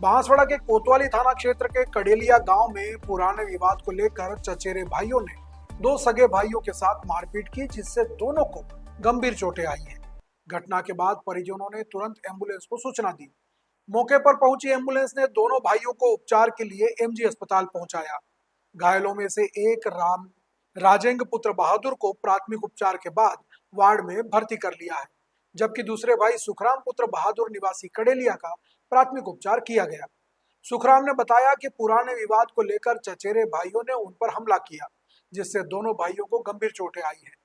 बांसवाड़ा के कोतवाली थाना क्षेत्र के कडेलिया गांव में पुराने विवाद को लेकर चचेरे भाइयों ने दो सगे भाइयों के साथ मारपीट की, जिससे दोनों को गंभीर चोटें आई हैं। घटना के बाद परिजनों ने तुरंत एम्बुलेंस को सूचना दी। मौके पर पहुंची एम्बुलेंस ने दोनों भाइयों को उपचार के लिए एमजी अस्पताल पहुंचाया। घायलों में से एक राजेंग पुत्र बहादुर को प्राथमिक उपचार के बाद वार्ड में भर्ती कर लिया है, जबकि दूसरे भाई सुखराम पुत्र बहादुर निवासी कडेलिया का प्राथमिक उपचार किया गया। सुखराम ने बताया कि पुराने विवाद को लेकर चचेरे भाइयों ने उन पर हमला किया, जिससे दोनों भाइयों को गंभीर चोटें आई हैं।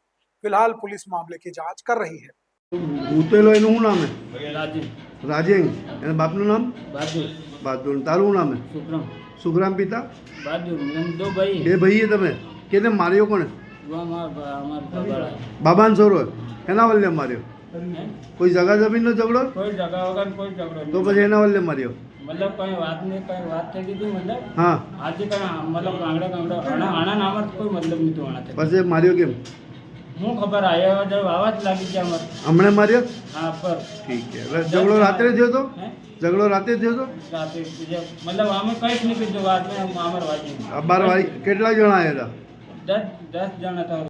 फिलहाल पुलिस मामले की जांच कर रही है। ભૂતેલો એનું શું નામ હે? રાજેંગ. એના બાપનું નામ બહાદુર. તારું નામ હે? સુખરામ. પિતા બે ભાઈ તમે કેને માર્યો? કોને? બાબાને છોરો. એના વલ્લે માર્યો? કોઈ જગા જમીનનો ઝઘડો? કોઈ જગા વગર કોઈ ઝઘડો તો પછી એના વલ્લે માર્યો? मतलब कई बात नहीं, कई बात થઈ ગઈ मतलब हाँ आज का मतलब गांगड़ा आना नाम कोई मतलब नहीं तो आना थे પછી માર્યો કેમ? હું ખબર આયા જब आवाज લાગી છે અમર હમણે માર્યો? हां पर ठीक है. હવે ઝઘડો રાત્રે થયો તો? ઝઘડો રાતે થયો તો? રાતે मतलब અમે કઈ જ નહીં કીધું વાત में अमर वाजी 12 વાગે કેટલા જણા આવ્યા હતા? 10 જણા હતા.